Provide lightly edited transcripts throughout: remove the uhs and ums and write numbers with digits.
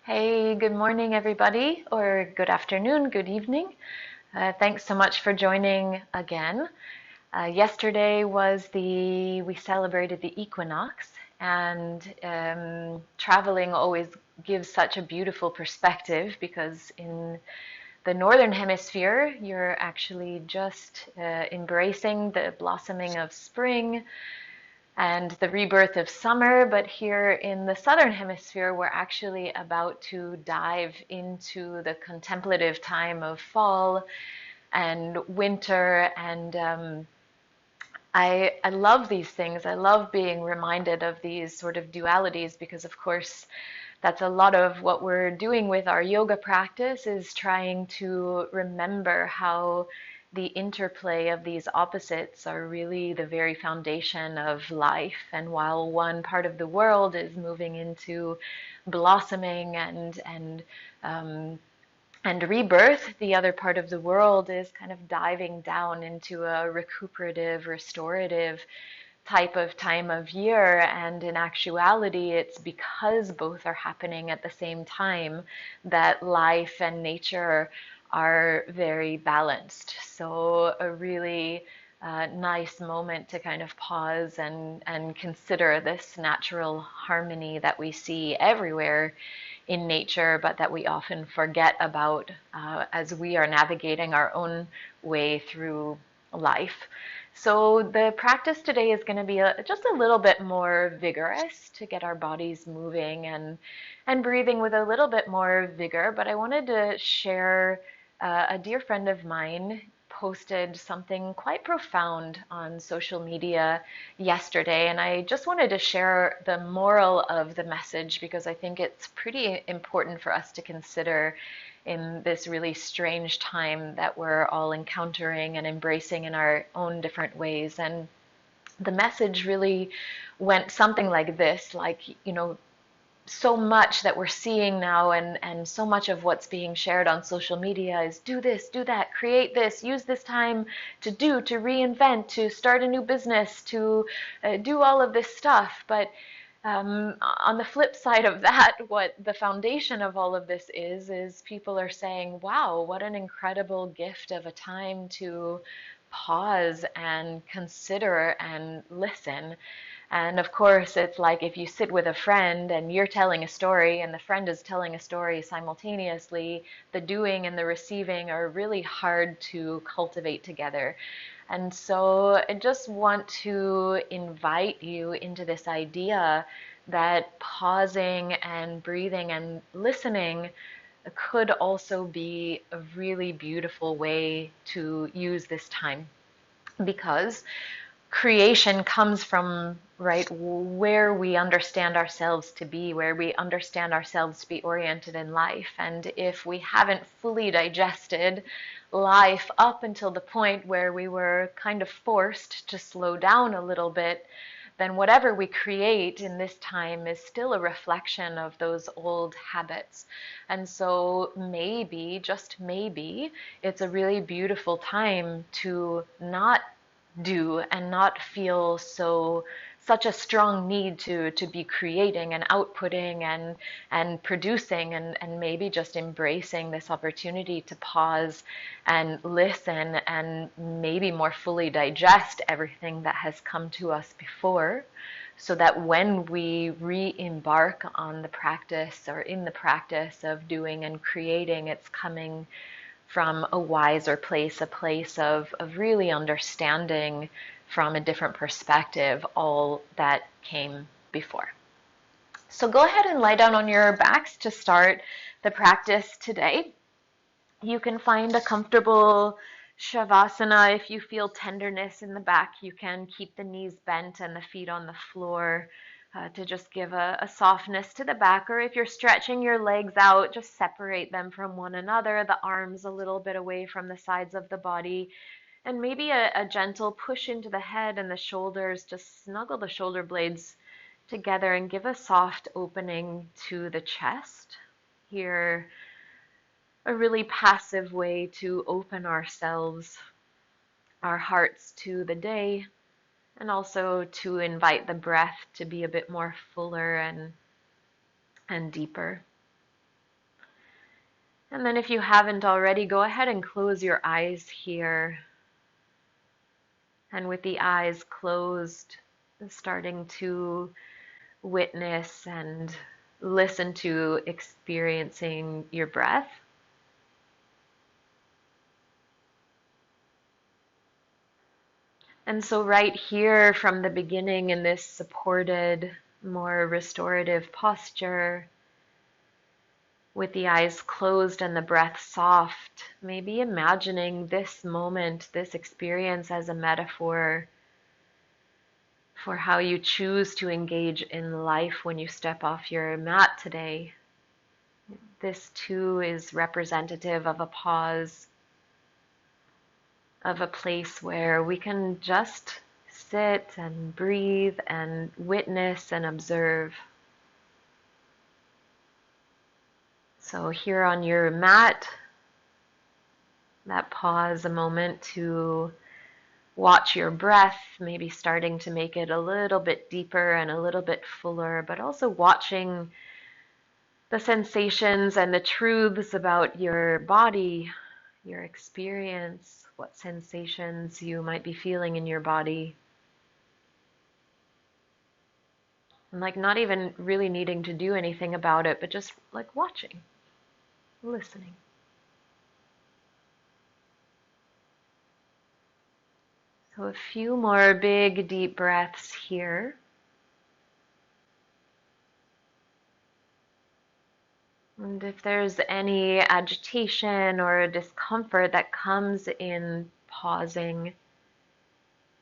Hey, good morning, everybody, or good afternoon, good evening. Thanks so much for joining again. Yesterday we celebrated the equinox, and traveling always gives such a beautiful perspective because in the northern hemisphere, you're actually just embracing the blossoming of spring and the rebirth of summer, but here in the southern hemisphere, we're actually about to dive into the contemplative time of fall and winter. And I love these things. I love being reminded of these sort of dualities because, of course, that's a lot of what we're doing with our yoga practice is trying to remember how the interplay of these opposites are really the very foundation of life. And while one part of the world is moving into blossoming um, and rebirth, the other part of the world is kind of diving down into a recuperative, restorative type of time of year. And in actuality, it's because both are happening at the same time that life and nature are very balanced. So, a really nice moment to kind of pause and consider this natural harmony that we see everywhere in nature, but that we often forget about as we are navigating our own way through life. So the practice today is going to be just a little bit more vigorous to get our bodies moving and breathing with a little bit more vigor. But I wanted to share a dear friend of mine posted something quite profound on social media yesterday, and I just wanted to share the moral of the message because I think it's pretty important for us to consider in this really strange time that we're all encountering and embracing in our own different ways. And the message really went something like this, like, so much that we're seeing now and so much of what's being shared on social media is do this, do that, create this, use this time to reinvent, to start a new business, to do all of this stuff. But on the flip side of that, what the foundation of all of this is people are saying, wow, what an incredible gift of a time to pause and consider and listen. And of course, it's like if you sit with a friend and you're telling a story and the friend is telling a story simultaneously, the doing and the receiving are really hard to cultivate together. And so I just want to invite you into this idea that pausing and breathing and listening could also be a really beautiful way to use this time because creation comes from right where we understand ourselves to be, where we understand ourselves to be oriented in life. And if we haven't fully digested life up until the point where we were kind of forced to slow down a little bit, then whatever we create in this time is still a reflection of those old habits. And so maybe, just maybe, it's a really beautiful time to not do and not feel such a strong need to be creating and outputting and producing and maybe just embracing this opportunity to pause and listen and maybe more fully digest everything that has come to us before, so that when we re-embark on the practice or in the practice of doing and creating, it's coming from a wiser place, a place of really understanding from a different perspective all that came before. So go ahead and lie down on your backs to start the practice today. You can find a comfortable shavasana. If you feel tenderness in the back, you can keep the knees bent and the feet on the floor to just give a softness to the back. Or if you're stretching your legs out, just separate them from one another, the arms a little bit away from the sides of the body, and maybe a gentle push into the head and the shoulders. Just snuggle the shoulder blades together and give a soft opening to the chest. Here, a really passive way to open ourselves, our hearts to the day, and also to invite the breath to be a bit more fuller and deeper. And then if you haven't already, go ahead and close your eyes here. And with the eyes closed, starting to witness and listen to experiencing your breath. And so right here from the beginning in this supported, more restorative posture, with the eyes closed and the breath soft, maybe imagining this moment, this experience as a metaphor for how you choose to engage in life when you step off your mat today. This too is representative of a pause, of a place where we can just sit and breathe and witness and observe. So here on your mat, that pause a moment to watch your breath, maybe starting to make it a little bit deeper and a little bit fuller, but also watching the sensations and the truths about your body, your experience, what sensations you might be feeling in your body. And like not even really needing to do anything about it, but just like watching, listening. So a few more big deep breaths here. And if there's any agitation or discomfort that comes in pausing,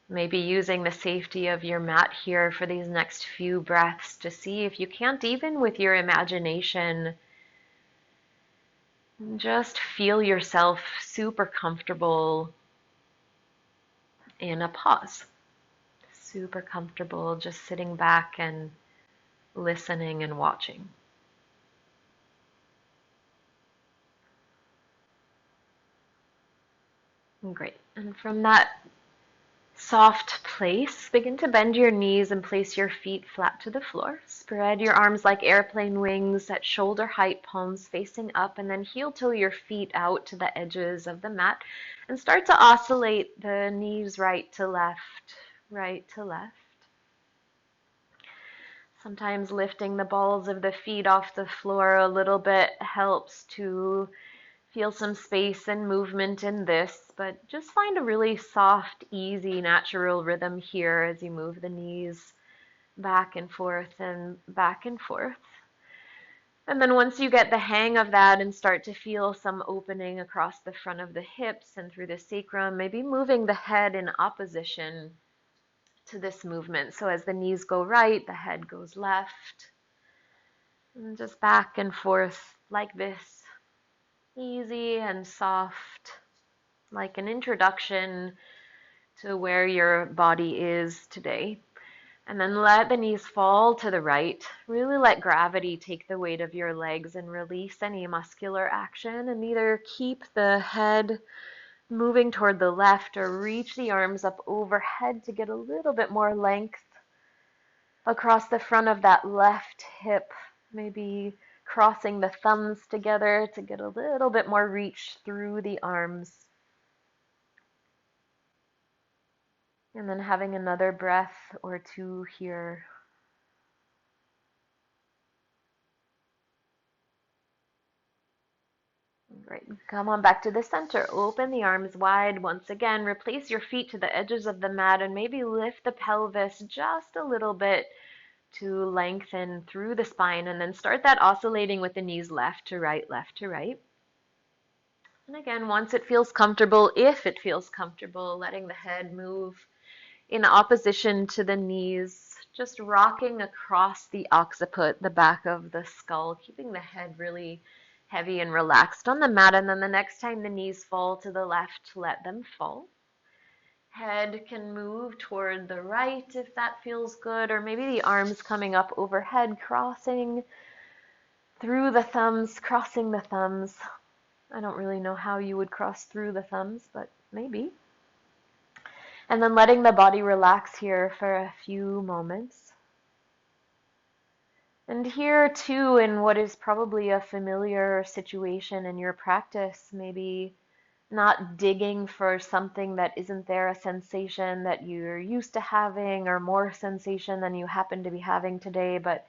maybe using the safety of your mat here for these next few breaths to see if you can't, even with your imagination, just feel yourself super comfortable in a pause. Super comfortable just sitting back and listening and watching. Great. And from that soft place, begin to bend your knees and place your feet flat to the floor. Spread your arms like airplane wings at shoulder height, palms facing up, and then heel toe your feet out to the edges of the mat and start to oscillate the knees right to left, right to left. Sometimes lifting the balls of the feet off the floor a little bit helps to feel some space and movement in this, but just find a really soft, easy, natural rhythm here as you move the knees back and forth and back and forth. And then once you get the hang of that and start to feel some opening across the front of the hips and through the sacrum, maybe moving the head in opposition to this movement. So as the knees go right, the head goes left. And just back and forth like this. Easy and soft, like an introduction to where your body is today. And then let the knees fall to the right. Really let gravity take the weight of your legs and release any muscular action. And either keep the head moving toward the left or reach the arms up overhead to get a little bit more length across the front of that left hip. Maybe crossing the thumbs together to get a little bit more reach through the arms. And then having another breath or two here. Great. Come on back to the center. Open the arms wide once again. Replace your feet to the edges of the mat and maybe lift the pelvis just a little bit to lengthen through the spine, and then start that oscillating with the knees left to right, left to right. And again, once it feels comfortable, if it feels comfortable, letting the head move in opposition to the knees, just rocking across the occiput, the back of the skull, keeping the head really heavy and relaxed on the mat. And then the next time the knees fall to the left, let them fall. Head can move toward the right if that feels good, or maybe the arms coming up overhead, crossing through the thumbs, crossing the thumbs. I don't really know how you would cross through the thumbs, but maybe. And then letting the body relax here for a few moments. And here too, in what is probably a familiar situation in your practice, maybe not digging for something that isn't there, a sensation that you're used to having or more sensation than you happen to be having today, but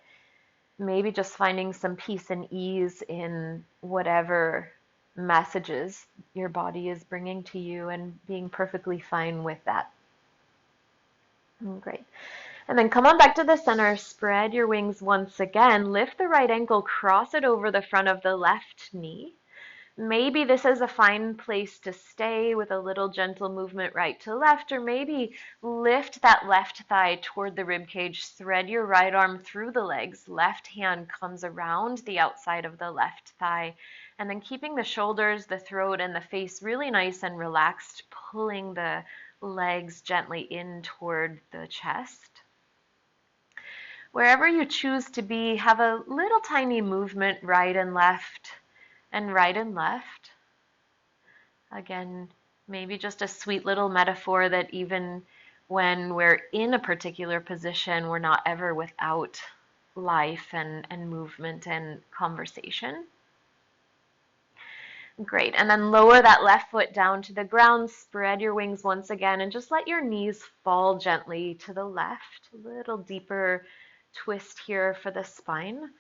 maybe just finding some peace and ease in whatever messages your body is bringing to you and being perfectly fine with that. Great. And then come on back to the center, spread your wings once again, lift the right ankle, cross it over the front of the left knee. Maybe this is a fine place to stay with a little gentle movement right to left, or maybe lift that left thigh toward the rib cage, thread your right arm through the legs, left hand comes around the outside of the left thigh, and then keeping the shoulders, the throat, and the face really nice and relaxed, pulling the legs gently in toward the chest. Wherever you choose to be, have a little tiny movement right and left and right and left. Again, maybe just a sweet little metaphor that even when we're in a particular position, we're not ever without life and movement and conversation. Great. And then lower that left foot down to the ground, spread your wings once again, and just let your knees fall gently to the left. A little deeper twist here for the spine.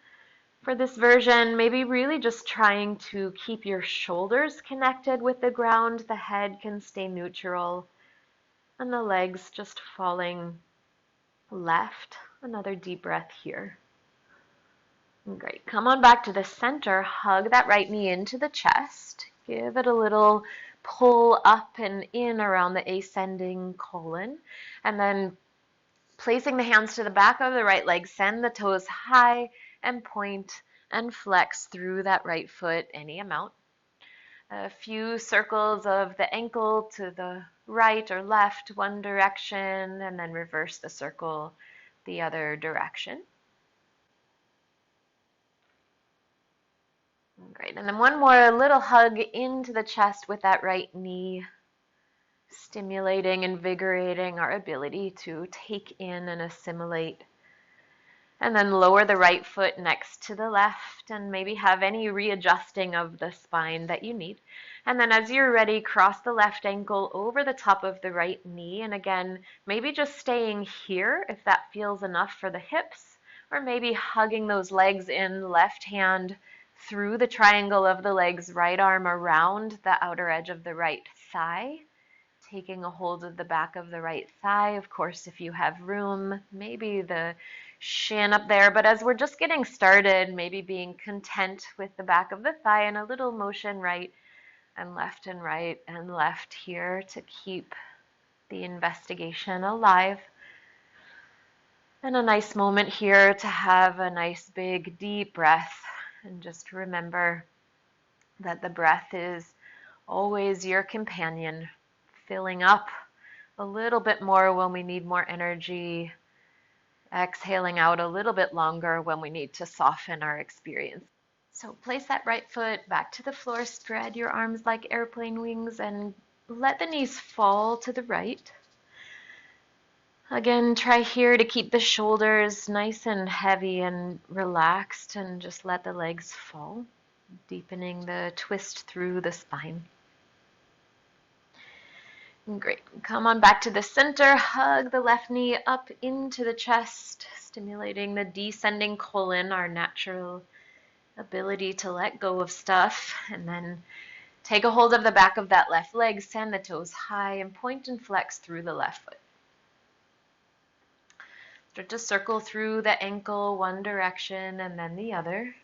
For this version, maybe really just trying to keep your shoulders connected with the ground. The head can stay neutral, and the legs just falling left. Another deep breath here. Great. Come on back to the center. Hug that right knee into the chest. Give it a little pull up and in around the ascending colon. And then placing the hands to the back of the right leg, send the toes high and point and flex through that right foot any amount. A few circles of the ankle to the right or left, one direction, and then reverse the circle the other direction. Great. And then one more little hug into the chest with that right knee, stimulating, invigorating our ability to take in and assimilate. And then lower the right foot next to the left and maybe have any readjusting of the spine that you need. And then as you're ready, cross the left ankle over the top of the right knee. And again, maybe just staying here if that feels enough for the hips, or maybe hugging those legs in, left hand through the triangle of the legs, right arm around the outer edge of the right thigh, taking a hold of the back of the right thigh. Of course, if you have room, maybe the shin up there, but as we're just getting started, maybe being content with the back of the thigh and a little motion right and left here to keep the investigation alive. And a nice moment here to have a nice big deep breath. And just remember that the breath is always your companion, filling up a little bit more when we need more energy, exhaling out a little bit longer when we need to soften our experience. So place that right foot back to the floor, spread your arms like airplane wings, and let the knees fall to the right. Again, try here to keep the shoulders nice and heavy and relaxed, and just let the legs fall, deepening the twist through the spine. Great. Come on back to the center. Hug the left knee up into the chest, stimulating the descending colon, our natural ability to let go of stuff. And then take a hold of the back of that left leg, send the toes high, and point and flex through the left foot. Start to circle through the ankle one direction and then the other.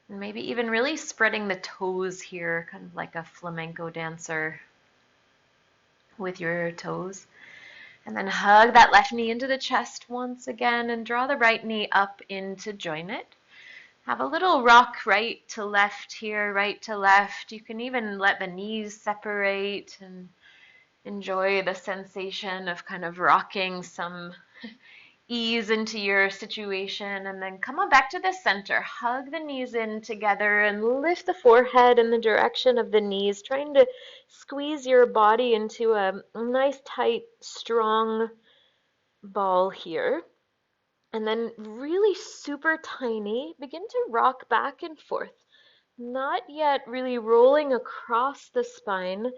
And maybe even really spreading the toes here, kind of like a flamenco dancer with your toes. And then hug that left knee into the chest once again and draw the right knee up in to join it. Have a little rock right to left here, right to left. You can even let the knees separate and enjoy the sensation of kind of rocking some ease into your situation. And then come on back to the center. Hug the knees in together and lift the forehead in the direction of the knees, trying to squeeze your body into a nice, tight, strong ball here. And then really super tiny, begin to rock back and forth. Not yet really rolling across the spine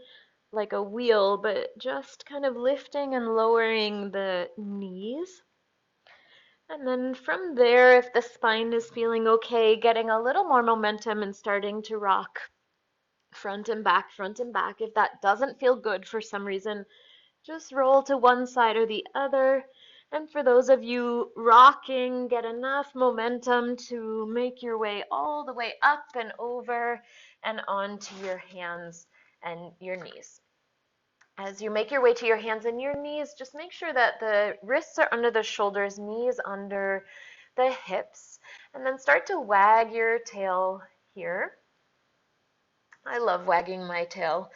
like a wheel, but just kind of lifting and lowering the knees. And then from there, if the spine is feeling okay, getting a little more momentum and starting to rock front and back, front and back. If that doesn't feel good for some reason, just roll to one side or the other. And for those of you rocking, get enough momentum to make your way all the way up and over and onto your hands and your knees. As you make your way to your hands and your knees, just make sure that the wrists are under the shoulders, knees under the hips, and then start to wag your tail here. I love wagging my tail.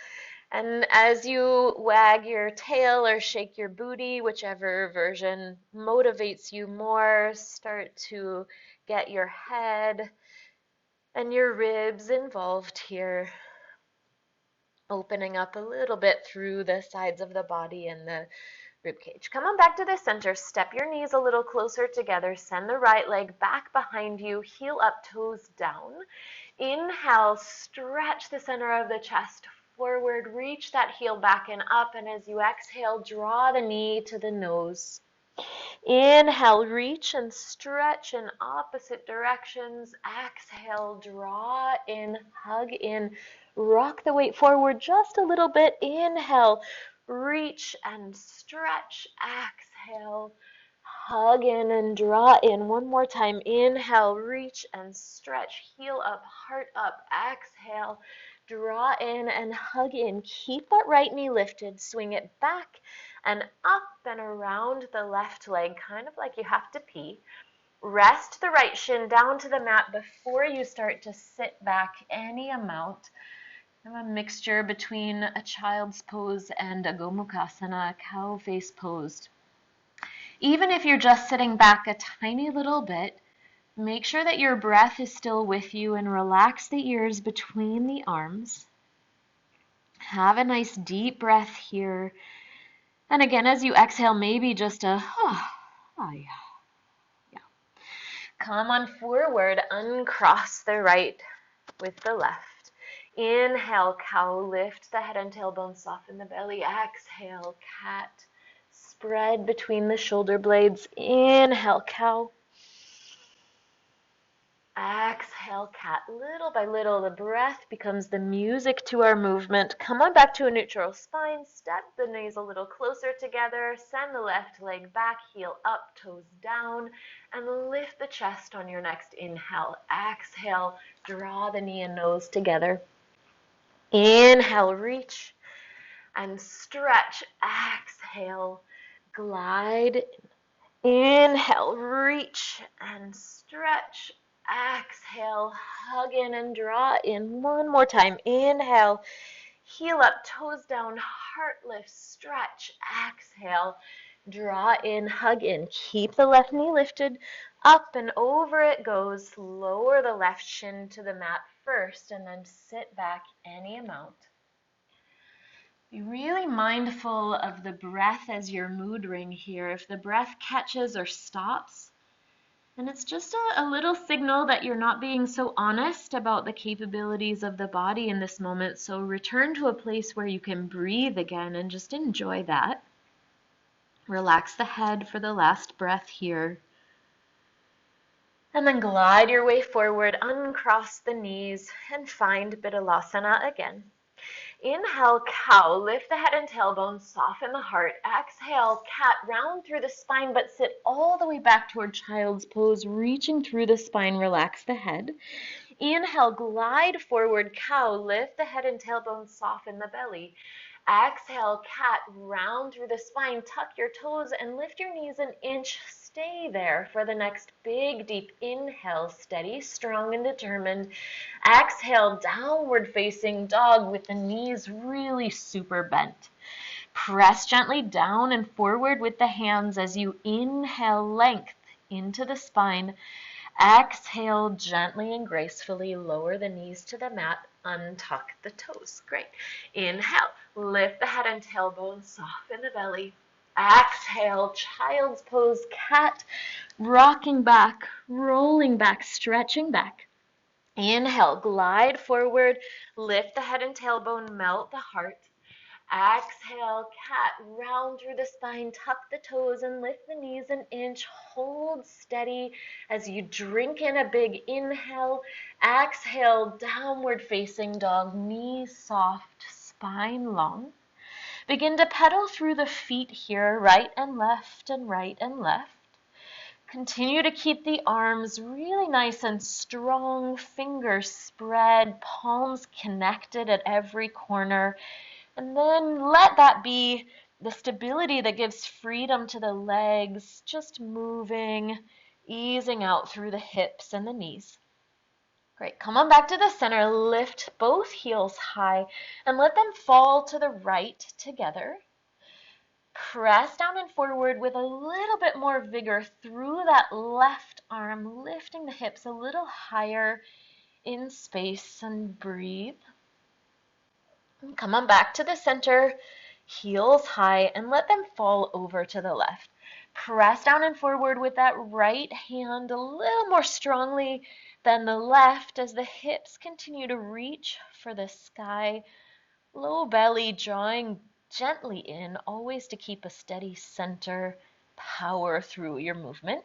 And as you wag your tail or shake your booty, whichever version motivates you more, start to get your head and your ribs involved here, opening up a little bit through the sides of the body and the rib cage. Come on back to the center, step your knees a little closer together, send the right leg back behind you, heel up, toes down. Inhale, stretch the center of the chest forward, reach that heel back and up, and as you exhale, draw the knee to the nose. Inhale, reach and stretch in opposite directions. Exhale, draw in, hug in, rock the weight forward just a little bit. Inhale, reach and stretch. Exhale, hug in and draw in. One more time. Inhale, reach and stretch. Heel up, heart up. Exhale, draw in and hug in. Keep that right knee lifted. Swing it back and up and around the left leg, kind of like you have to pee. Rest the right shin down to the mat before you start to sit back any amount. A mixture between a child's pose and a Gomukhasana, cow face posed. Even if you're just sitting back a tiny little bit, make sure that your breath is still with you and relax the ears between the arms. Have a nice deep breath here. And again, as you exhale, maybe just a, yeah. Come on forward, uncross the right with the left. Inhale, cow, lift the head and tailbone, soften the belly. Exhale, cat, spread between the shoulder blades. Inhale, cow. Exhale, cat. Little by little, the breath becomes the music to our movement. Come on back to a neutral spine. Step the knees a little closer together. Send the left leg back, heel up, toes down, and lift the chest on your next inhale. Exhale, draw the knee and nose together. Inhale, reach and stretch. Exhale, glide. Inhale, reach and stretch. Exhale, hug in and draw in. One more time. Inhale, heel up, toes down, heart lift, stretch. Exhale, draw in, hug in. Keep the left knee lifted. Up and over it goes. Lower the left shin to the mat first and then sit back any amount. Be really mindful of the breath as your mood ring here. If the breath catches or stops, and it's just a little signal that you're not being so honest about the capabilities of the body in this moment. So return to a place where you can breathe again and just enjoy that. Relax the head for the last breath here. And then glide your way forward, uncross the knees, and find Bithalasana again. Inhale, cow, lift the head and tailbone, soften the heart. Exhale, cat, round through the spine, but sit all the way back toward child's pose, reaching through the spine, relax the head. Inhale, glide forward, cow, lift the head and tailbone, soften the belly. Exhale, cat, round through the spine, tuck your toes and lift your knees an inch. Stay there for the next big, deep inhale, steady, strong, and determined. Exhale, downward facing dog with the knees really super bent. Press gently down and forward with the hands as you inhale length into the spine. Exhale, gently and gracefully lower the knees to the mat, untuck the toes. Great. Inhale, lift the head and tailbone, soften the belly. Exhale, child's pose, cat, rocking back, rolling back, stretching back. Inhale, glide forward, lift the head and tailbone, melt the heart. Exhale, cat, round through the spine, tuck the toes and lift the knees an inch. Hold steady as you drink in a big inhale. Exhale, downward facing dog, knees soft, spine long. Begin to pedal through the feet here, right and left and right and left. Continue to keep the arms really nice and strong, fingers spread, palms connected at every corner. And then let that be the stability that gives freedom to the legs, just moving, easing out through the hips and the knees. Great, come on back to the center, lift both heels high and let them fall to the right together. Press down and forward with a little bit more vigor through that left arm, lifting the hips a little higher in space and breathe. And come on back to the center, heels high, and let them fall over to the left. Press down and forward with that right hand a little more strongly than the left as the hips continue to reach for the sky. Low belly drawing gently in, always to keep a steady center, power through your movement.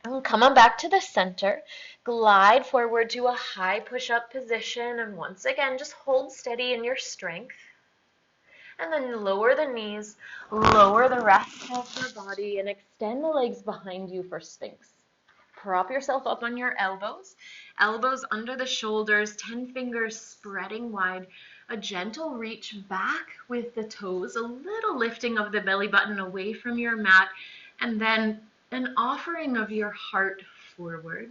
And come on back to the center, glide forward to a high push-up position, and once again, just hold steady in your strength. And then lower the knees, lower the rest of the body, and extend the legs behind you for Sphinx. Prop yourself up on your elbows, elbows under the shoulders, 10 fingers spreading wide, a gentle reach back with the toes, a little lifting of the belly button away from your mat, and then an offering of your heart forward.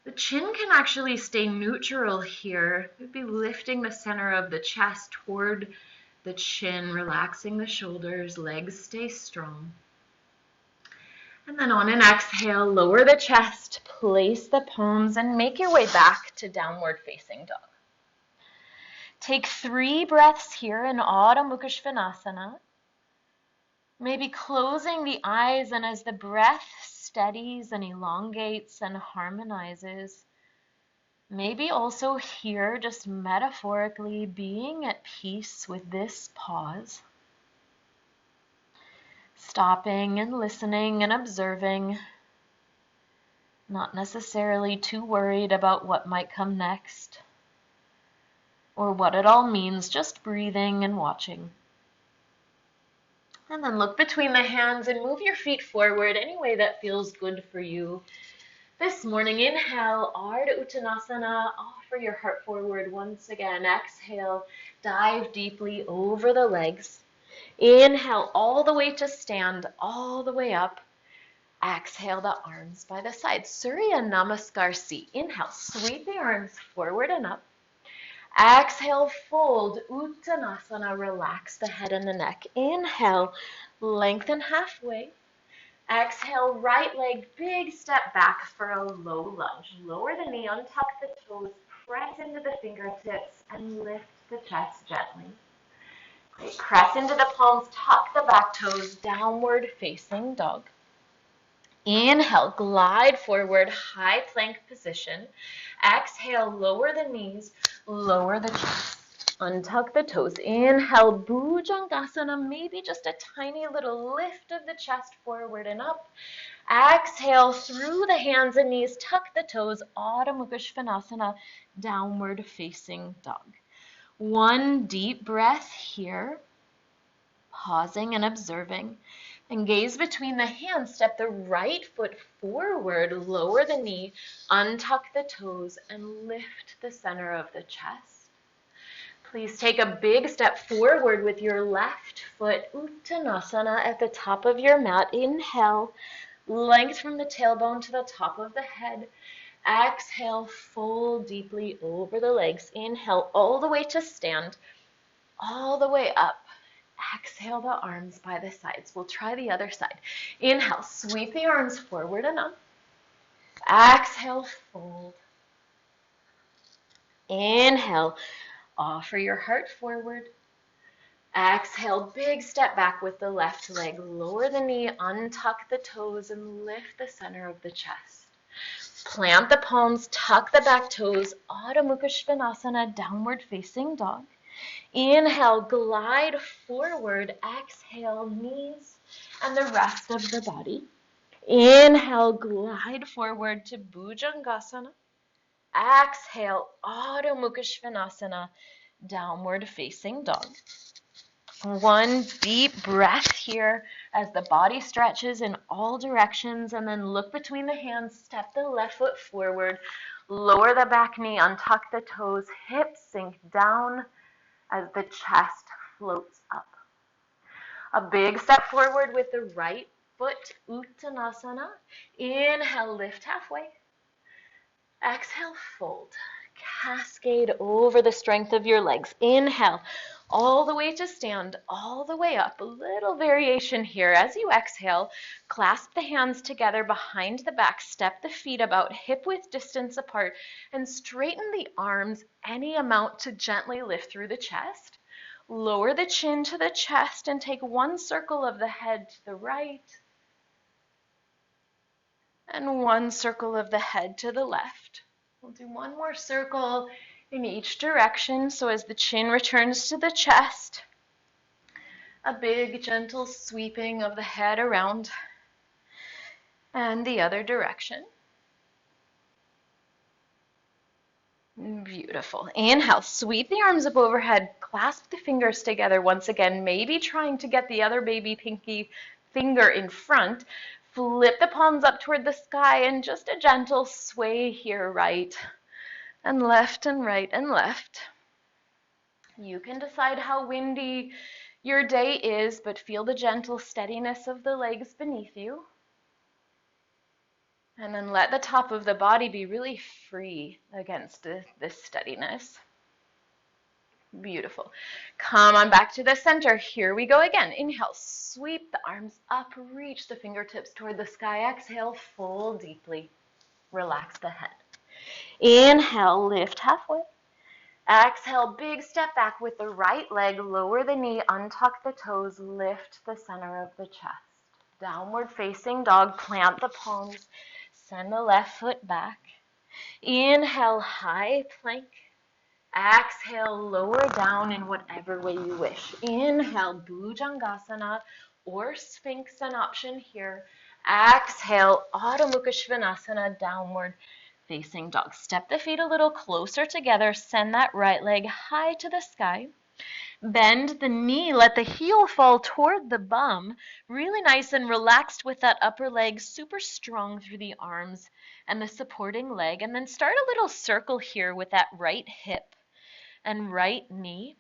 The chin can actually stay neutral here. You'd be lifting the center of the chest toward the chin, relaxing the shoulders, legs stay strong. And then on an exhale, lower the chest, place the palms, and make your way back to downward facing dog. Take 3 breaths here in Adho Mukha Svanasana. Maybe closing the eyes, and as the breath steadies and elongates and harmonizes, maybe also here, just metaphorically, being at peace with this pause. Stopping and listening and observing, not necessarily too worried about what might come next or what it all means, just breathing and watching. And then look between the hands and move your feet forward any way that feels good for you. This morning, inhale, Ardha Uttanasana, offer your heart forward once again. Exhale, dive deeply over the legs. Inhale all the way to stand, all the way up. Exhale the arms by the side. Surya Namaskar seat. Inhale, sweep the arms forward and up. Exhale, fold, Uttanasana, relax the head and the neck. Inhale, lengthen halfway. Exhale, right leg, big step back for a low lunge. Lower the knee, untuck the toes, press into the fingertips, and lift the chest gently. Great. Press into the palms, tuck the back toes, downward facing dog. Inhale, glide forward, high plank position. Exhale, lower the knees, lower the chest, untuck the toes. Inhale, Bhujangasana, maybe just a tiny little lift of the chest forward and up. Exhale, through the hands and knees, tuck the toes, Adho Mukha Svanasana, downward facing dog. One deep breath here, pausing and observing. And gaze between the hands, step the right foot forward, lower the knee, untuck the toes, and lift the center of the chest. Please take a big step forward with your left foot, Uttanasana, at the top of your mat. Inhale, length from the tailbone to the top of the head. Exhale, fold deeply over the legs. Inhale, all the way to stand, all the way up. Exhale the arms by the sides. We'll try the other side. Inhale, sweep the arms forward and up. Exhale, fold. Inhale, offer your heart forward. Exhale, big step back with the left leg. Lower the knee, untuck the toes, and lift the center of the chest. Plant the palms, tuck the back toes, Adho Mukha Svanasana, downward facing dog. Inhale, glide forward. Exhale, knees and the rest of the body. Inhale, glide forward to Bhujangasana. Exhale, Adho Mukha Svanasana, downward facing dog. One deep breath here as the body stretches in all directions, and then look between the hands, step the left foot forward, lower the back knee, untuck the toes, hips sink down as the chest floats up. A big step forward with the right foot, Uttanasana. Inhale, lift halfway. Exhale, fold. Cascade over the strength of your legs. Inhale, all the way to stand, all the way up. A little variation here. As you exhale, clasp the hands together behind the back, step the feet about hip-width distance apart, and straighten the arms any amount to gently lift through the chest. Lower the chin to the chest and take one circle of the head to the right and one circle of the head to the left. We'll do one more circle in each direction. So as the chin returns to the chest, a big gentle sweeping of the head around and the other direction. Beautiful. Inhale, sweep the arms up overhead, clasp the fingers together once again, maybe trying to get the other baby pinky finger in front. Flip the palms up toward the sky and just a gentle sway here, right and left and right and left. You can decide how windy your day is, but feel the gentle steadiness of the legs beneath you. And then let the top of the body be really free against this steadiness. Beautiful. Come on back to the center. Here we go again. Inhale, sweep the arms up, reach the fingertips toward the sky. Exhale, fold deeply. Relax the head. Inhale, lift halfway. Exhale, big step back with the right leg. Lower the knee, untuck the toes, lift the center of the chest. Downward facing dog, plant the palms. Send the left foot back. Inhale, high plank. Exhale, lower down in whatever way you wish. Inhale, Bhujangasana or Sphinx, an option here. Exhale, Adho Mukha Svanasana, downward facing dog. Step the feet a little closer together. Send that right leg high to the sky. Bend the knee, let the heel fall toward the bum, really nice and relaxed with that upper leg, super strong through the arms and the supporting leg. And then start a little circle here with that right hip and right knee,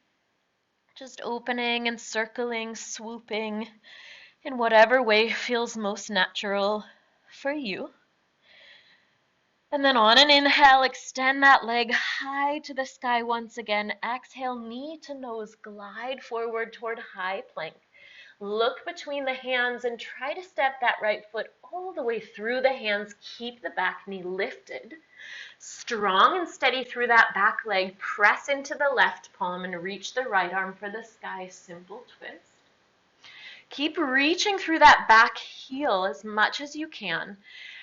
just opening and circling, swooping in whatever way feels most natural for you. And then on an inhale, extend that leg high to the sky once again. Exhale, knee to nose, glide forward toward high plank. Look between the hands and try to step that right foot all the way through the hands. Keep the back knee lifted. Strong and steady through that back leg. Press into the left palm and reach the right arm for the sky. Simple twist. Keep reaching through that back heel as much as you can.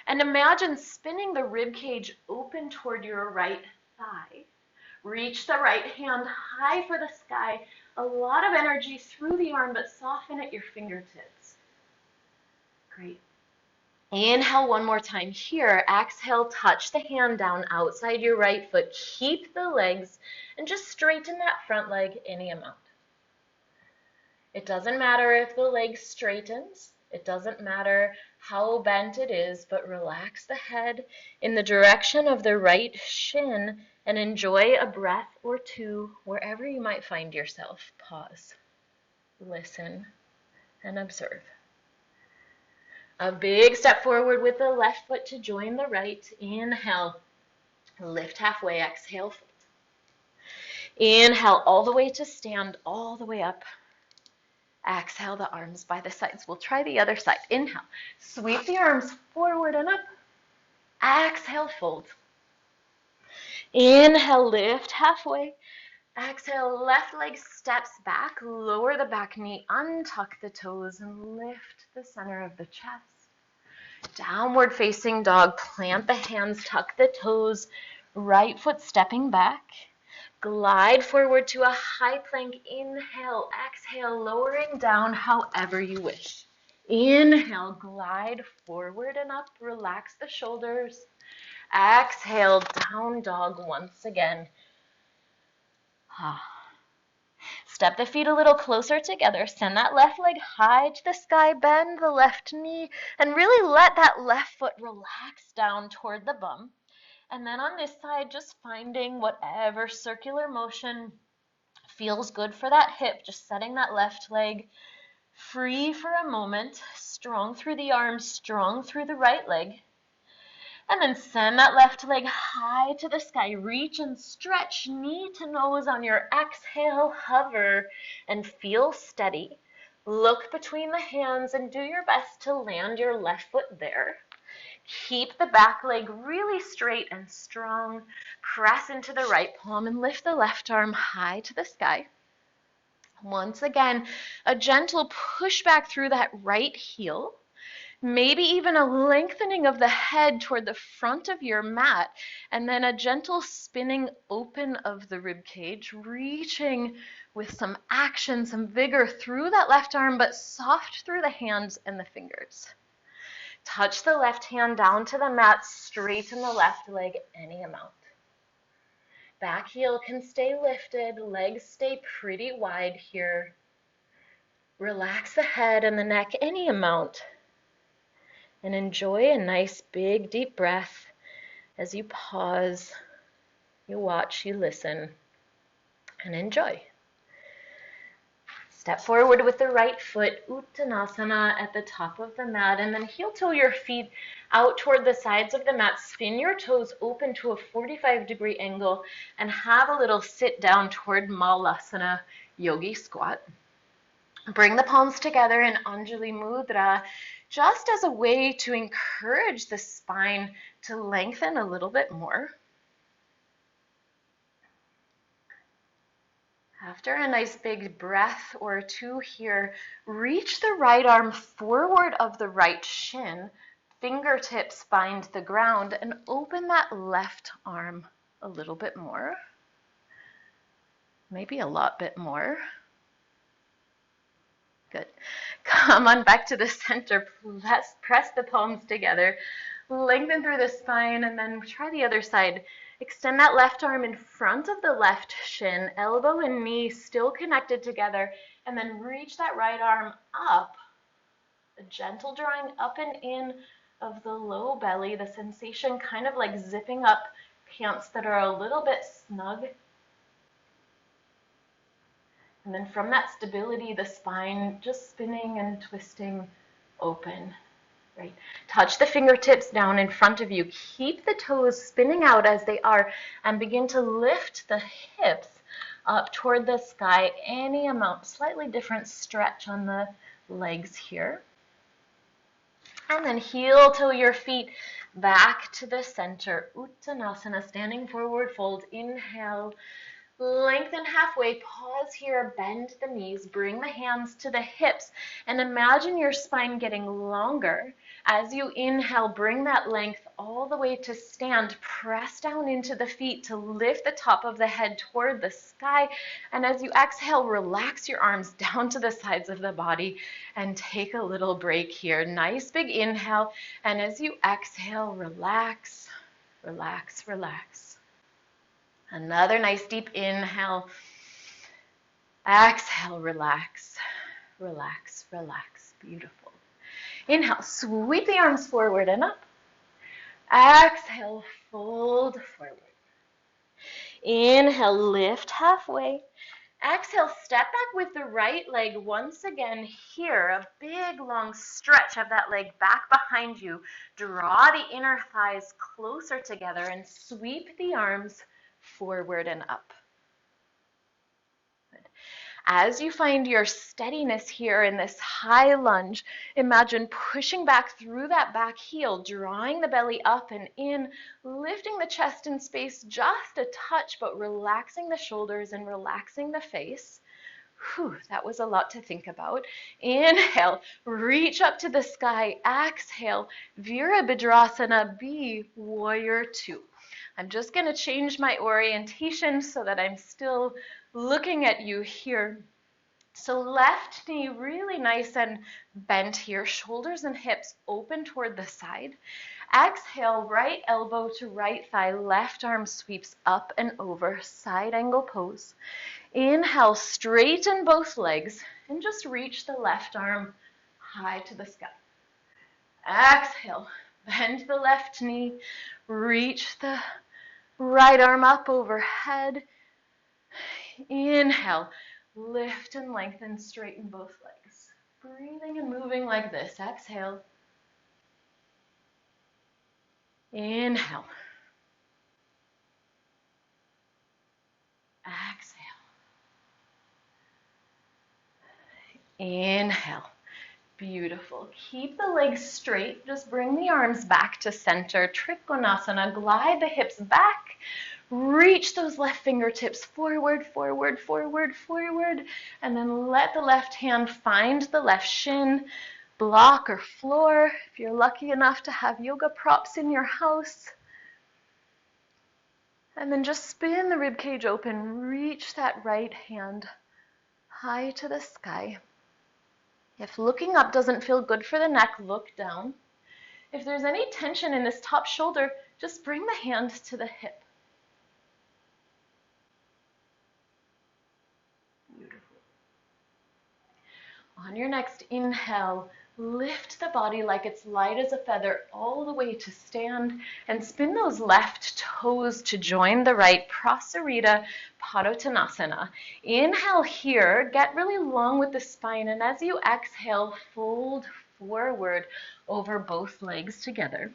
And imagine spinning the rib cage open toward your right thigh. Reach the right hand high for the sky. A lot of energy through the arm, but soften at your fingertips. Great. Inhale one more time here. Exhale, touch the hand down outside your right foot. Keep the legs and just straighten that front leg any amount. It doesn't matter if the leg straightens. It doesn't matter how bent it is, but relax the head in the direction of the right shin and enjoy a breath or two wherever you might find yourself. Pause, listen, and observe. A big step forward with the left foot to join the right. Inhale, lift halfway, exhale, fold. Inhale all the way to stand, all the way up. Exhale the arms by the sides. We'll try the other side. Inhale, sweep the arms forward and up. Exhale, fold. Inhale, lift halfway. Exhale, left leg steps back, lower the back knee, untuck the toes, and lift the center of the chest. Downward facing dog, plant the hands, tuck the toes, right foot stepping back. Glide forward to a high plank. Inhale, exhale, lowering down however you wish. Inhale, glide forward and up, relax the shoulders. Exhale, down dog once again. Step the feet a little closer together. Send that left leg high to the sky. Bend the left knee and really let that left foot relax down toward the bum. And then on this side, just finding whatever circular motion feels good for that hip. Just setting that left leg free for a moment. Strong through the arms, strong through the right leg. And then send that left leg high to the sky. Reach and stretch knee to nose on your exhale. Hover and feel steady. Look between the hands and do your best to land your left foot there. Keep the back leg really straight and strong. Press into the right palm and lift the left arm high to the sky. Once again, a gentle push back through that right heel. Maybe even a lengthening of the head toward the front of your mat, and then a gentle spinning open of the rib cage, reaching with some action, some vigor through that left arm, but soft through the hands and the fingers. Touch the left hand down to the mat, straighten the left leg any amount. Back heel can stay lifted, legs stay pretty wide here. Relax the head and the neck any amount. And enjoy a nice big deep breath as you pause, you watch, you listen, and enjoy. Step forward with the right foot, Uttanasana at the top of the mat, and then heel toe your feet out toward the sides of the mat. Spin your toes open to a 45-degree angle and have a little sit down toward Malasana, yogi squat. Bring the palms together in Anjali Mudra, just as a way to encourage the spine to lengthen a little bit more. After a nice big breath or two here, reach the right arm forward of the right shin, fingertips find the ground, and open that left arm a little bit more. Maybe a lot bit more. Good. Come on back to the center. Press the palms together. Lengthen through the spine, and then try the other side. Extend that left arm in front of the left shin, elbow and knee still connected together, and then reach that right arm up. A gentle drawing up and in of the low belly, the sensation kind of like zipping up pants that are a little bit snug. And then from that stability, the spine just spinning and twisting open. Right. Touch the fingertips down in front of you. Keep the toes spinning out as they are and begin to lift the hips up toward the sky. Any amount, slightly different stretch on the legs here. And then heel toe your feet back to the center. Uttanasana, standing forward fold. Inhale. Lengthen halfway, pause here, bend the knees, bring the hands to the hips, and imagine your spine getting longer. As you inhale, bring that length all the way to stand. Press down into the feet to lift the top of the head toward the sky. And as you exhale, relax your arms down to the sides of the body and take a little break here. Nice big inhale, and as you exhale, relax, relax, relax. Another nice deep inhale. Exhale, relax, relax, relax. Beautiful. Inhale, sweep the arms forward and up. Exhale, fold forward. Inhale, lift halfway. Exhale, step back with the right leg once again here. A big long stretch of that leg back behind you. Draw the inner thighs closer together and sweep the arms forward and up. Good. As you find your steadiness here in this high lunge, imagine pushing back through that back heel, drawing the belly up and in, lifting the chest in space just a touch, but relaxing the shoulders and relaxing the face. Whew, that was a lot to think about. Inhale, reach up to the sky. Exhale, Virabhadrasana B, Warrior Two. I'm just going to change my orientation so that I'm still looking at you here. So left knee really nice and bent here, shoulders and hips open toward the side. Exhale, right elbow to right thigh, left arm sweeps up and over, side angle pose. Inhale, straighten both legs and just reach the left arm high to the sky. Exhale, bend the left knee, reach the right arm up overhead. Inhale, lift and lengthen, straighten both legs. Breathing and moving like this. Exhale. Inhale. Exhale. Inhale. Beautiful. Keep the legs straight. Just bring the arms back to center. Trikonasana. Glide the hips back. Reach those left fingertips forward, forward, forward, forward. And then let the left hand find the left shin, block or floor. If you're lucky enough to have yoga props in your house. And then just spin the ribcage open. Reach that right hand high to the sky. If looking up doesn't feel good for the neck, look down. If there's any tension in this top shoulder, just bring the hand to the hip. Beautiful. On your next inhale, lift the body like it's light as a feather all the way to stand and spin those left toes to join the right, Prasarita Padottanasana. Inhale here, get really long with the spine, and as you exhale, fold forward over both legs together.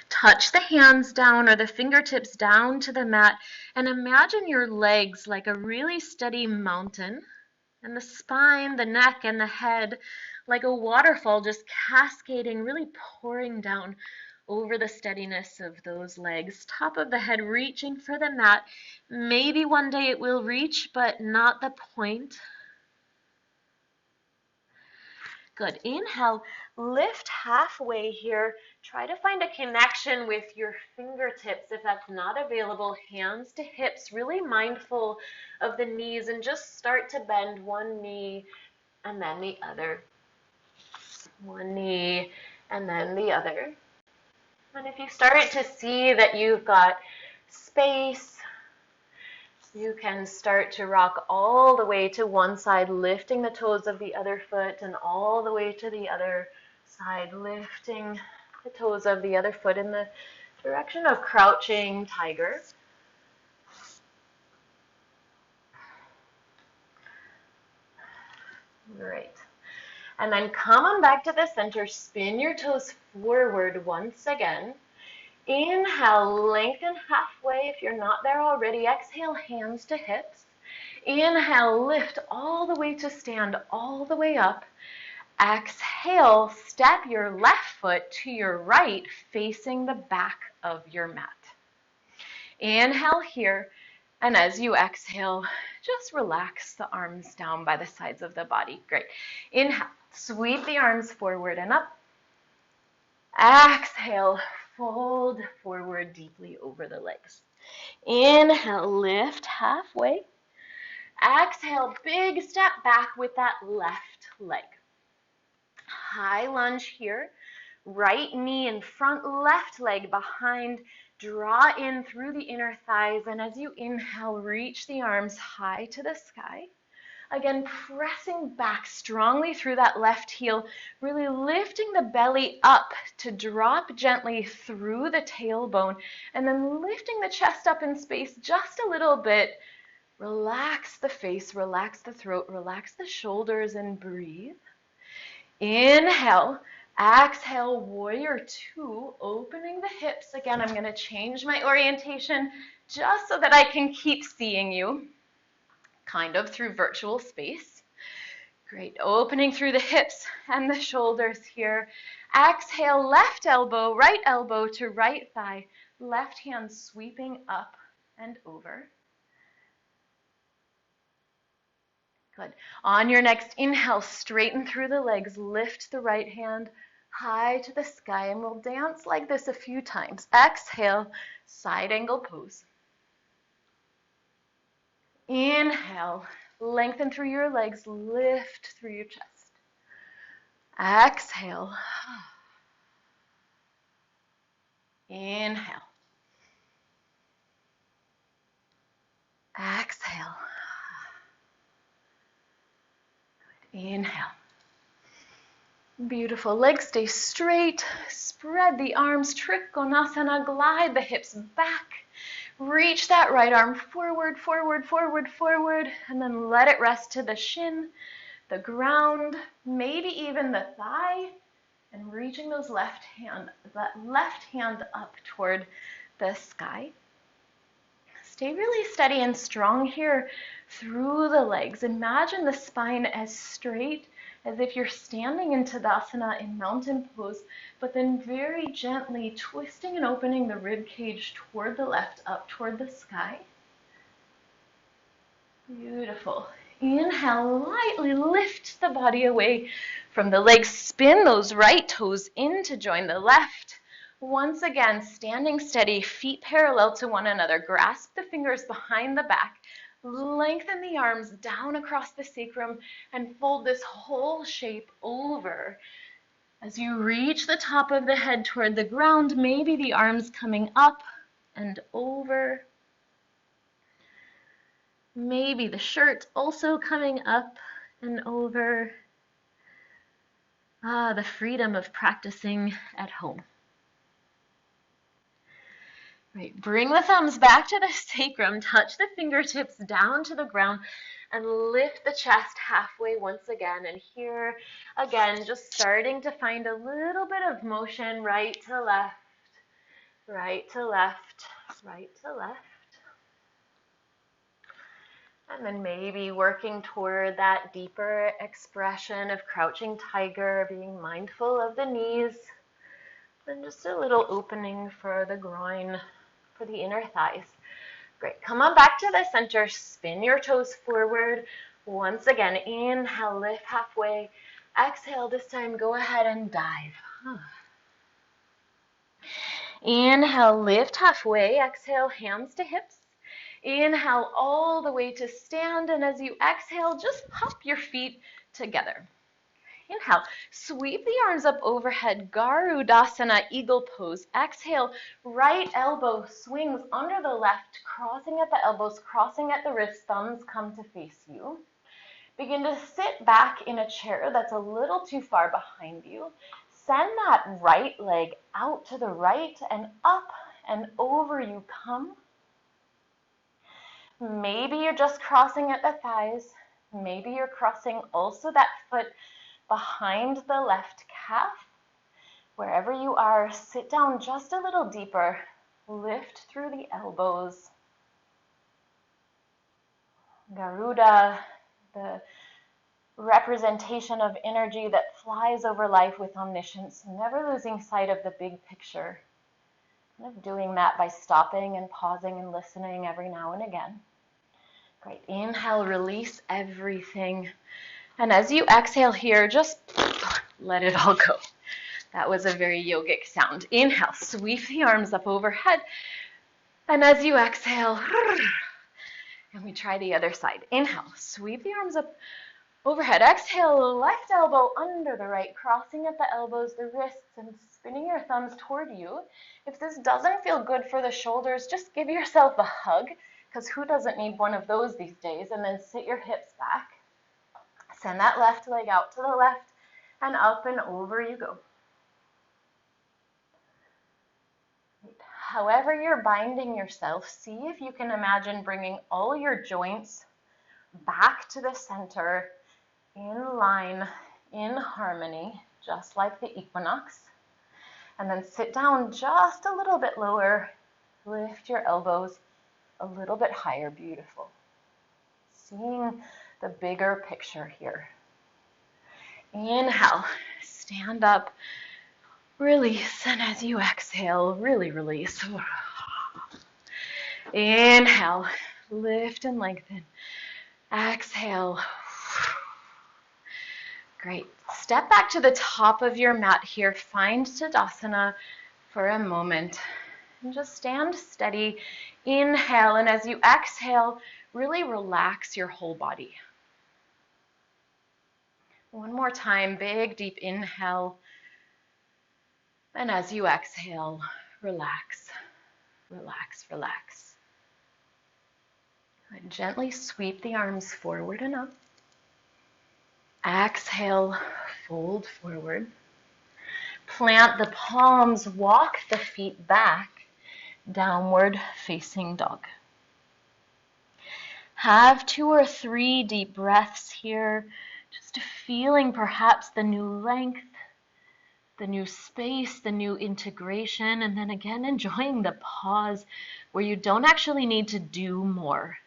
Touch the hands down or the fingertips down to the mat and imagine your legs like a really steady mountain. And the spine, the neck, and the head like a waterfall just cascading, really pouring down over the steadiness of those legs. Top of the head reaching for the mat. Maybe one day it will reach, but not the point. Good. Inhale, lift halfway here. Try to find a connection with your fingertips if that's not available. Hands to hips, really mindful of the knees, and just start to bend one knee and then the other. One knee and then the other. And if you start to see that you've got space, you can start to rock all the way to one side, lifting the toes of the other foot, and all the way to the other side, lifting the toes of the other foot in the direction of crouching tiger. Great. And then come on back to the center, spin your toes forward once again. Inhale, lengthen halfway if you're not there already. Exhale, hands to hips. Inhale, lift all the way to stand, all the way up. Exhale, step your left foot to your right, facing the back of your mat. Inhale here, and as you exhale, just relax the arms down by the sides of the body. Great. Inhale, sweep the arms forward and up. Exhale, fold forward deeply over the legs. Inhale, lift halfway. Exhale, big step back with that left leg. High lunge here. Right knee in front, left leg behind. Draw in through the inner thighs, and as you inhale, reach the arms high to the sky. Again, pressing back strongly through that left heel, really lifting the belly up to drop gently through the tailbone, and then lifting the chest up in space just a little bit. Relax the face, relax the throat, relax the shoulders, and breathe. Inhale, exhale, warrior two, opening the hips. Again, I'm going to change my orientation just so that I can keep seeing you. kind of through virtual space. Great, opening through the hips and the shoulders here. Exhale, left elbow to right thigh. Left hand sweeping up and over. Good. On your next inhale, straighten through the legs. Lift the right hand high to the sky, and we'll dance like this a few times. Exhale, side angle pose. Inhale, lengthen through your legs, lift through your chest. Exhale. Inhale. Exhale. Inhale. Beautiful. Legs stay straight. Spread the arms. Trikonasana. Glide the hips back. Reach that right arm forward, forward, forward, forward, and then let it rest to the shin, the ground, maybe even the thigh, and reaching that left hand up toward the sky. Stay really steady and strong here through the legs. Imagine the spine as straight as if you're standing in Tadasana in mountain pose, but then very gently twisting and opening the rib cage toward the left, up toward the sky. Beautiful. Inhale, lightly lift the body away from the legs. Spin those right toes in to join the left. Once again, standing steady, feet parallel to one another. Grasp the fingers behind the back. Lengthen the arms down across the sacrum and fold this whole shape over. As you reach the top of the head toward the ground, maybe the arms coming up and over. Maybe the shirt also coming up and over. The freedom of practicing at home. Right, bring the thumbs back to the sacrum, touch the fingertips down to the ground, and lift the chest halfway once again. And here, again, just starting to find a little bit of motion, right to left, right to left, right to left. And then maybe working toward that deeper expression of crouching tiger, being mindful of the knees, and just a little opening for the groin, for the inner thighs. Great. Come on back to the center. Spin your toes forward. Once again, inhale, lift halfway. Exhale, this time go ahead and dive. Inhale, lift halfway. Exhale, hands to hips. Inhale all the way to stand. And as you exhale, just pop your feet together. Inhale, sweep the arms up overhead, Garudasana, eagle pose. Exhale, right elbow swings under the left, crossing at the elbows, crossing at the wrists, thumbs come to face you. Begin to sit back in a chair that's a little too far behind you. Send that right leg out to the right and up and over you come. Maybe you're just crossing at the thighs. Maybe you're crossing also that foot behind the left calf. Wherever you are, sit down just a little deeper. Lift through the elbows. Garuda, the representation of energy that flies over life with omniscience, never losing sight of the big picture. Kind of doing that by stopping and pausing and listening every now and again. Great. Inhale, release everything. And as you exhale here, just let it all go. That was a very yogic sound. Inhale, sweep the arms up overhead. And as you exhale, and we try the other side. Inhale, sweep the arms up overhead. Exhale, left elbow under the right, crossing at the elbows, the wrists, and spinning your thumbs toward you. If this doesn't feel good for the shoulders, just give yourself a hug, because who doesn't need one of those these days? And then sit your hips back. Send that left leg out to the left, and up and over you go. However you're binding yourself, see if you can imagine bringing all your joints back to the center, in line, in harmony, just like the equinox. And then sit down just a little bit lower. Lift your elbows a little bit higher. Beautiful. seeing the bigger picture here. Inhale, stand up, release, and as you exhale, really release. Inhale, lift and lengthen. Exhale. Great. Step back to the top of your mat here. Find Tadasana for a moment. And just stand steady. Inhale, and as you exhale, really relax your whole body. One more time, big, deep inhale. And as you exhale, relax, relax, relax. And gently sweep the arms forward and up. Exhale, fold forward. Plant the palms, walk the feet back, downward facing dog. Have 2 or 3 deep breaths here, just feeling perhaps the new length, the new space, the new integration, and then again enjoying the pause where you don't actually need to do more.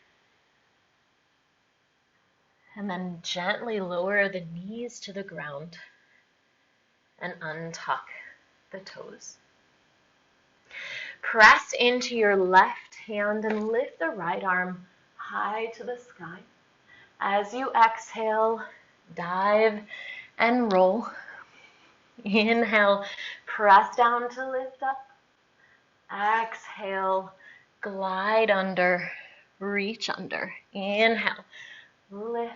And then gently lower the knees to the ground and untuck the toes. Press into your left hand and lift the right arm high to the sky. As you exhale, dive and roll. Inhale, press down to lift up. Exhale, glide under, reach under. Inhale, lift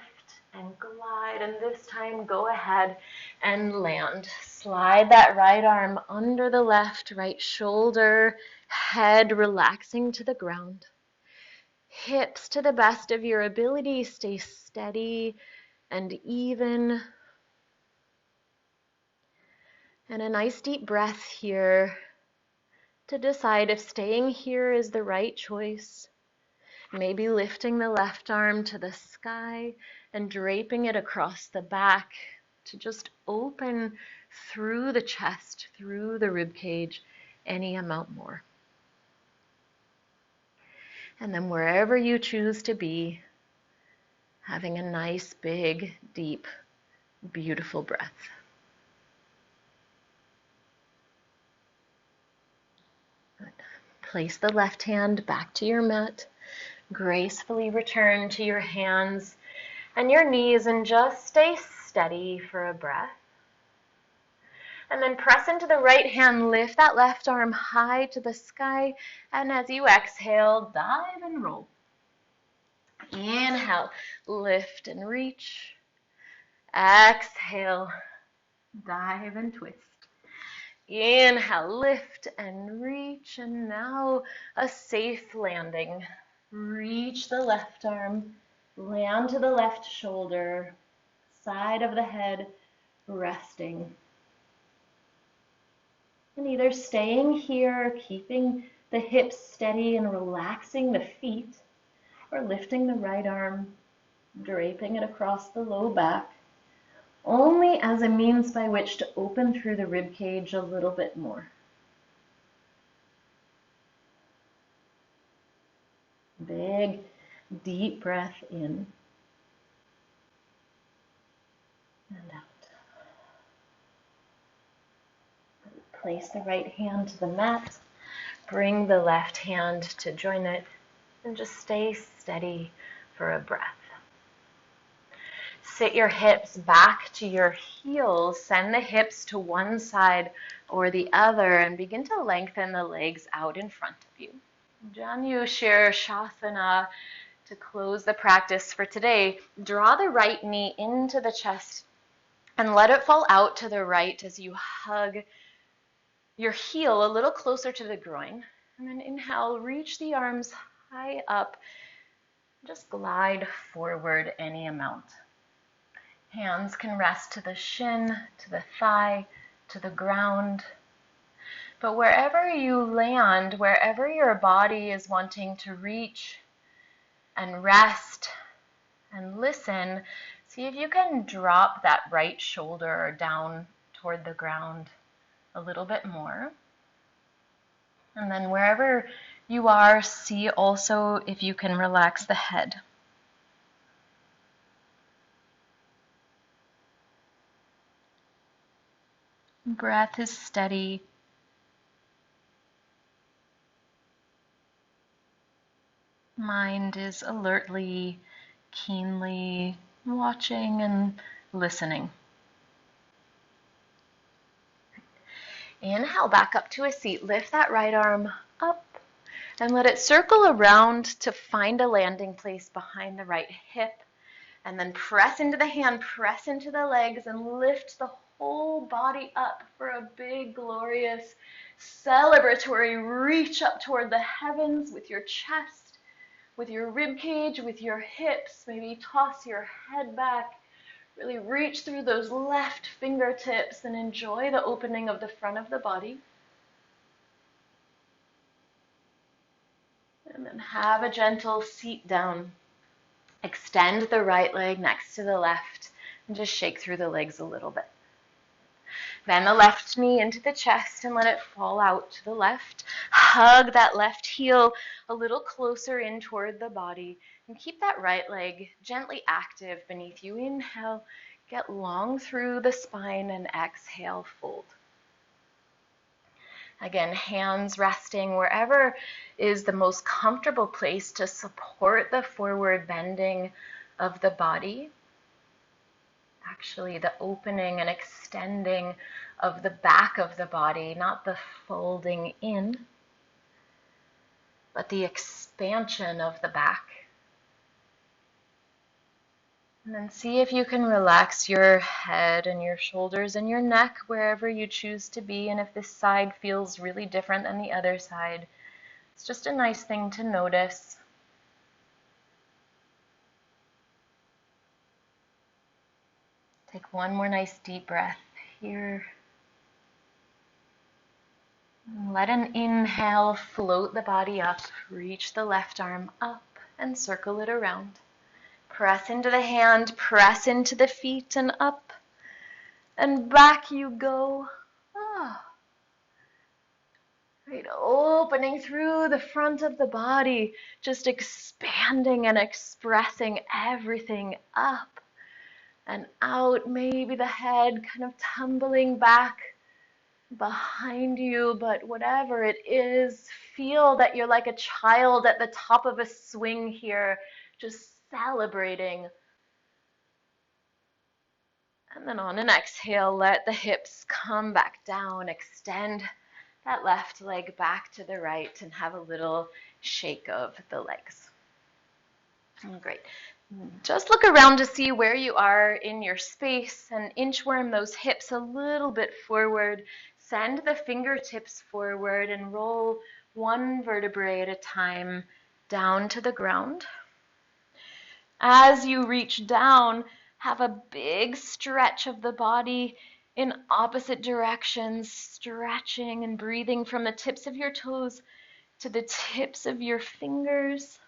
and glide, and this time go ahead and land. Slide that right arm under the left, right shoulder, head relaxing to the ground. Hips to the best of your ability, stay steady and even. And a nice deep breath here to decide if staying here is the right choice. Maybe lifting the left arm to the sky and draping it across the back to just open through the chest, through the rib cage, any amount more. And then wherever you choose to be, having a nice, big, deep, beautiful breath. Good. Place the left hand back to your mat. Gracefully return to your hands and your knees and just stay steady for a breath. And then press into the right hand, lift that left arm high to the sky, and as you exhale, dive and roll. Inhale, lift and reach. Exhale, dive and twist. Inhale, lift and reach, and now a safe landing. Reach the left arm, land to the left shoulder, side of the head, resting. And either staying here, keeping the hips steady and relaxing the feet, or lifting the right arm, draping it across the low back, only as a means by which to open through the rib cage a little bit more. Big, deep breath in and out. Place the right hand to the mat, bring the left hand to join it, and just stay steady for a breath. Sit your hips back to your heels, send the hips to one side or the other, and begin to lengthen the legs out in front of you. Janu Shirshasana to close the practice for today. Draw the right knee into the chest and let it fall out to the right as you hug your heel a little closer to the groin. And then inhale, reach the arms high up. Just glide forward any amount. Hands can rest to the shin, to the thigh, to the ground. But wherever you land, wherever your body is wanting to reach and rest and listen, see if you can drop that right shoulder down toward the ground a little bit more. And then wherever you are, see also if you can relax the head. Breath is steady. Mind is alertly, keenly watching and listening. Inhale back up to a seat. Lift that right arm up and let it circle around to find a landing place behind the right hip. And then press into the hand, press into the legs, and lift the whole body up for a big, glorious, celebratory reach up toward the heavens with your chest, with your rib cage, with your hips. Maybe toss your head back. Really reach through those left fingertips and enjoy the opening of the front of the body. And then have a gentle seat down. Extend the right leg next to the left and just shake through the legs a little bit. Bend the left knee into the chest and let it fall out to the left. Hug that left heel a little closer in toward the body and keep that right leg gently active beneath you. Inhale, get long through the spine and exhale, fold. Again, hands resting wherever is the most comfortable place to support the forward bending of the body. Actually, the opening and extending of the back of the body, not the folding in, but the expansion of the back. And then see if you can relax your head and your shoulders and your neck wherever you choose to be. And if this side feels really different than the other side, it's just a nice thing to notice. Take one more nice deep breath here. Let an inhale float the body up. Reach the left arm up and circle it around. Press into the hand, press into the feet and up. And back you go. Right, opening through the front of the body, just expanding and expressing everything up and out. Maybe the head kind of tumbling back behind you, but whatever it is, feel that you're like a child at the top of a swing here, just celebrating. And then on an exhale, let the hips come back down, extend that left leg back to the right and have a little shake of the legs. Great. Just look around to see where you are in your space and inchworm those hips a little bit forward. Send the fingertips forward and roll one vertebrae at a time down to the ground. As you reach down, have a big stretch of the body in opposite directions, stretching and breathing from the tips of your toes to the tips of your fingers.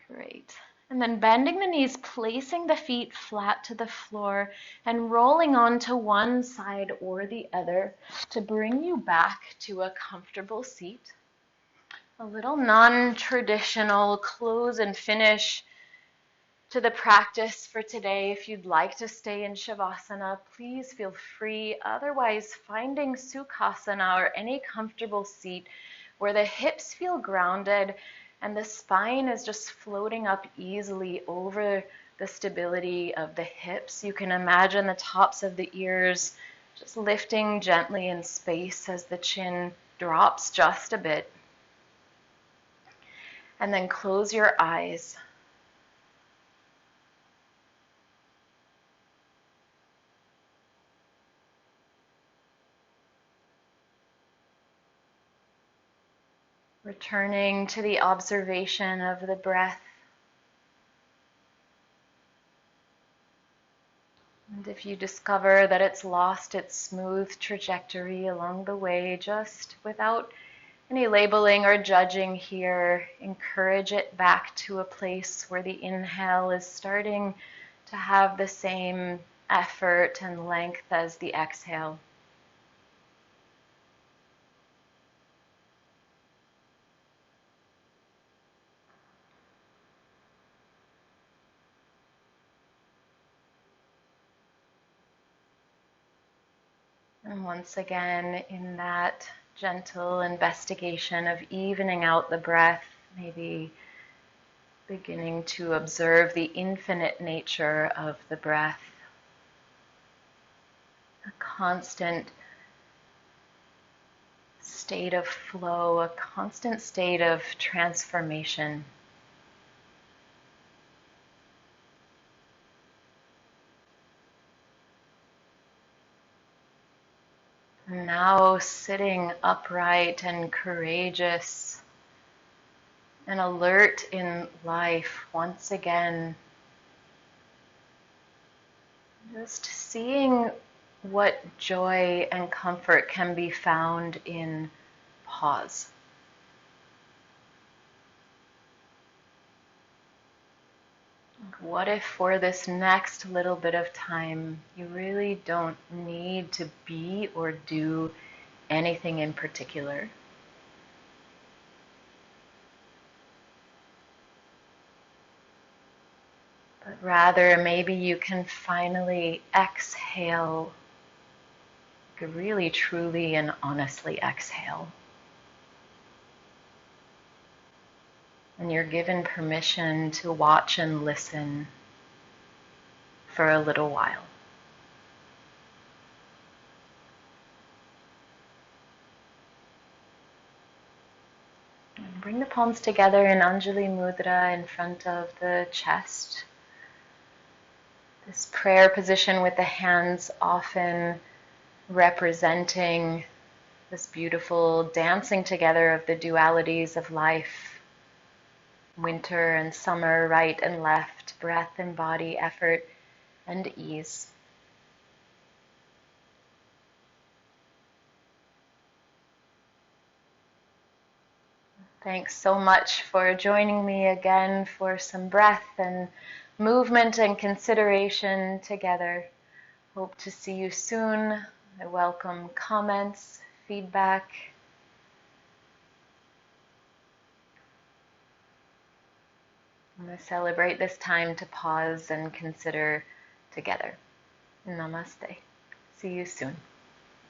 Great. And then bending the knees, placing the feet flat to the floor and rolling onto one side or the other to bring you back to a comfortable seat. A little non-traditional close and finish to the practice for today. If you'd like to stay in Shavasana, please feel free. Otherwise, finding Sukhasana or any comfortable seat where the hips feel grounded and the spine is just floating up easily over the stability of the hips. You can imagine the tops of the ears just lifting gently in space as the chin drops just a bit. And then close your eyes. Returning to the observation of the breath. And if you discover that it's lost its smooth trajectory along the way, just without any labeling or judging here, encourage it back to a place where the inhale is starting to have the same effort and length as the exhale. And once again, in that gentle investigation of evening out the breath, maybe beginning to observe the infinite nature of the breath, a constant state of flow, a constant state of transformation. Now sitting upright and courageous and alert in life once again, just seeing what joy and comfort can be found in pause. What if for this next little bit of time, you really don't need to be or do anything in particular? But rather, maybe you can finally exhale, really, truly, and honestly exhale. And you're given permission to watch and listen for a little while. And bring the palms together in Anjali Mudra in front of the chest. This prayer position with the hands often representing this beautiful dancing together of the dualities of life. Winter and summer, right and left, breath and body, effort and ease. Thanks so much for joining me again for some breath and movement and consideration together. Hope to see you soon. I welcome comments, feedback. I'm going to celebrate this time to pause and consider together. Namaste. See you soon.